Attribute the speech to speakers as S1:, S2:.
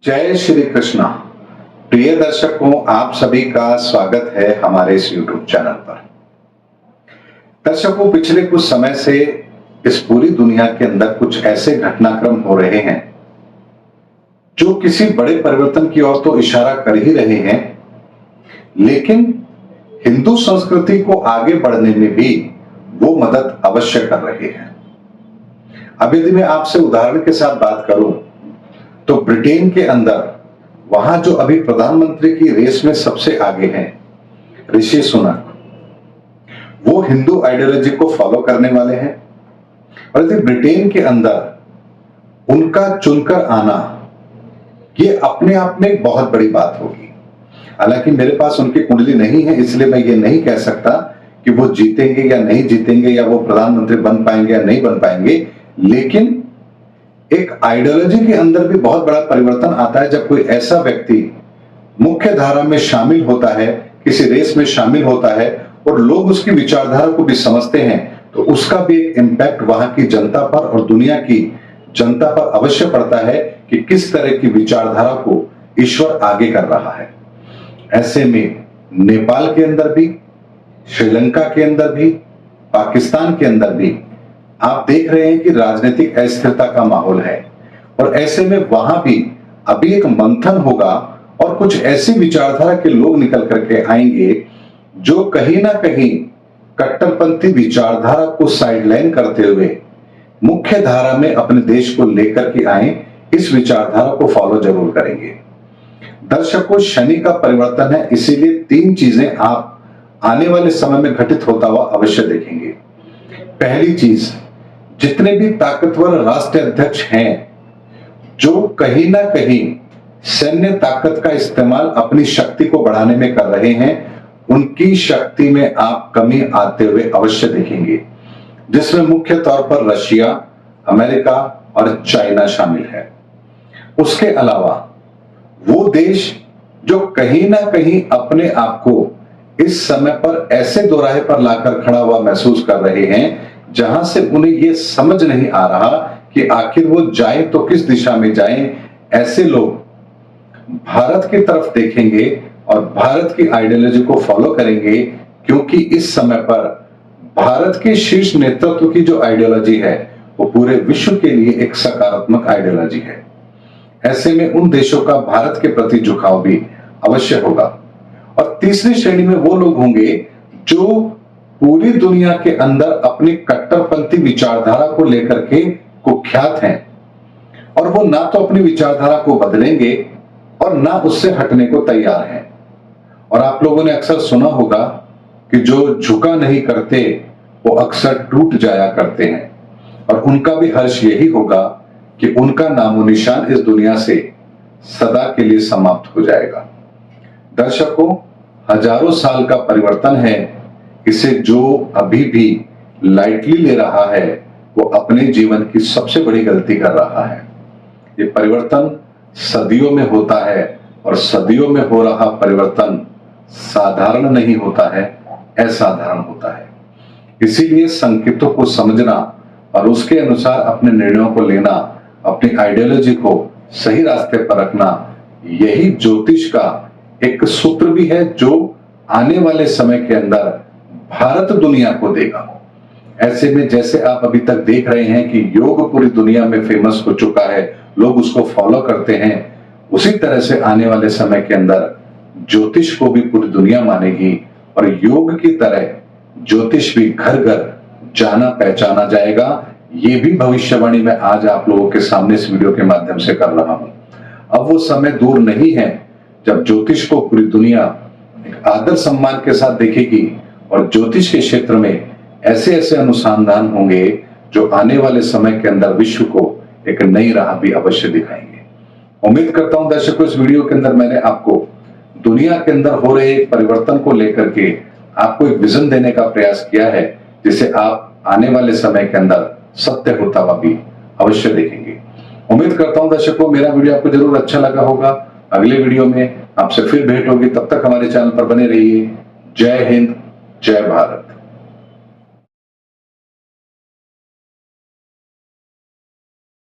S1: जय श्री कृष्णा। प्रिय दर्शकों, आप सभी का स्वागत है हमारे इस YouTube चैनल पर। दर्शकों, पिछले कुछ समय से इस पूरी दुनिया के अंदर कुछ ऐसे घटनाक्रम हो रहे हैं जो किसी बड़े परिवर्तन की ओर तो इशारा कर ही रहे हैं, लेकिन हिंदू संस्कृति को आगे बढ़ने में भी वो मदद अवश्य कर रहे हैं। अब यदि मैं आपसे उदाहरण के साथ बात करूं तो ब्रिटेन के अंदर वहां जो अभी प्रधानमंत्री की रेस में सबसे आगे हैं, ऋषि सुनक, वो हिंदू आइडियोलॉजी को फॉलो करने वाले हैं। और यदि ब्रिटेन के अंदर उनका चुनकर आना, ये अपने आप में एक बहुत बड़ी बात होगी। हालांकि मेरे पास उनकी कुंडली नहीं है, इसलिए मैं ये नहीं कह सकता कि वो जीतेंगे या नहीं जीतेंगे, या वो प्रधानमंत्री बन पाएंगे या नहीं बन पाएंगे, लेकिन एक आइडियोलॉजी के अंदर भी बहुत बड़ा परिवर्तन आता है जब कोई ऐसा व्यक्ति मुख्य धारा में शामिल होता है, किसी रेस में शामिल होता है और लोग उसकी विचारधारा को भी समझते हैं, तो उसका भी एक इम्पैक्ट वहां की जनता पर और दुनिया की जनता पर अवश्य पड़ता है कि किस तरह की विचारधारा को ईश्वर आगे कर रहा है। ऐसे में नेपाल के अंदर भी, श्रीलंका के अंदर भी, पाकिस्तान के अंदर भी आप देख रहे हैं कि राजनीतिक अस्थिरता का माहौल है। और ऐसे में वहां भी अभी एक मंथन होगा और कुछ ऐसी विचारधारा के लोग निकल करके आएंगे जो कहीं ना कहीं कट्टरपंथी विचारधारा को साइडलाइन करते हुए मुख्य धारा में अपने देश को लेकर के आए, इस विचारधारा को फॉलो जरूर करेंगे। दर्शकों, शनि का परिवर्तन है, इसीलिए 3 चीजें आप आने वाले समय में घटित होता हुआ अवश्य देखेंगे। पहली चीज, जितने भी ताकतवर राष्ट्र अध्यक्ष हैं जो कहीं ना कहीं सैन्य ताकत का इस्तेमाल अपनी शक्ति को बढ़ाने में कर रहे हैं, उनकी शक्ति में आप कमी आते हुए अवश्य देखेंगे, जिसमें मुख्य तौर पर रशिया, अमेरिका और चाइना शामिल है। उसके अलावा वो देश जो कहीं ना कहीं अपने आप को इस समय पर ऐसे दोराहे पर लाकर खड़ा हुआ महसूस कर रहे हैं जहां से उन्हें यह समझ नहीं आ रहा कि आखिर वो जाए तो किस दिशा में जाएं। ऐसे लोग भारत की तरफ देखेंगे और भारत की आइडियोलॉजी को फॉलो करेंगे, क्योंकि इस समय पर भारत के शीर्ष नेतृत्व की जो आइडियोलॉजी है वो पूरे विश्व के लिए एक सकारात्मक आइडियोलॉजी है। ऐसे में उन देशों का भारत के प्रति झुकाव भी अवश्य होगा। और तीसरी श्रेणी में वो लोग होंगे जो पूरी दुनिया के अंदर अपनी कट्टरपंथी विचारधारा को लेकर के कुख्यात हैं, और वो ना तो अपनी विचारधारा को बदलेंगे और ना उससे हटने को तैयार हैं। और आप लोगों ने अक्सर सुना होगा कि जो झुका नहीं करते वो अक्सर टूट जाया करते हैं, और उनका भी हर्ष यही होगा कि उनका नामो निशान इस दुनिया से सदा के लिए समाप्त हो जाएगा। दर्शकों, हजारों साल का परिवर्तन है, इसे जो अभी भी लाइटली ले रहा है वो अपने जीवन की सबसे बड़ी गलती कर रहा है। ये परिवर्तन सदियों में होता है, और सदियों में हो रहा परिवर्तन साधारण नहीं होता है, असाधारण होता है। इसीलिए संकेतों को समझना और उसके अनुसार अपने निर्णयों को लेना, अपनी आइडियोलॉजी को सही रास्ते पर रखना, यही ज्योतिष का एक सूत्र भी है जो आने वाले समय के अंदर भारत दुनिया को देगा। ऐसे में जैसे आप अभी तक देख रहे हैं कि योग पूरी दुनिया में फेमस हो चुका है, लोग उसको फॉलो करते हैं, उसी तरह से आने वाले समय के अंदर ज्योतिष को भी पूरी दुनिया मानेगी, और योग की तरह ज्योतिष भी घर घर जाना पहचाना जाएगा। ये भी भविष्यवाणी मैं आज आप लोगों के सामने इस वीडियो के माध्यम से कर रहा हूं। अब वो समय दूर नहीं है जब ज्योतिष को पूरी दुनिया एक आदर सम्मान के साथ देखेगी, और ज्योतिष के क्षेत्र में ऐसे ऐसे अनुसंधान होंगे जो आने वाले समय के अंदर विश्व को एक नई राह भी अवश्य दिखाएंगे। उम्मीद करता हूं दर्शकों, इस वीडियो के अंदर मैंने आपको दुनिया के अंदर हो रहे परिवर्तन को लेकर के आपको एक विजन देने का प्रयास किया है, जिसे आप आने वाले समय के अंदर सत्य होता हुआ भी अवश्य देखेंगे। उम्मीद करता हूं दर्शकों, मेरा वीडियो आपको जरूर अच्छा लगा होगा। अगले वीडियो में आपसे फिर भेंट होगी, तब तक हमारे चैनल पर बने रहिए। जय हिंद, जय भारत।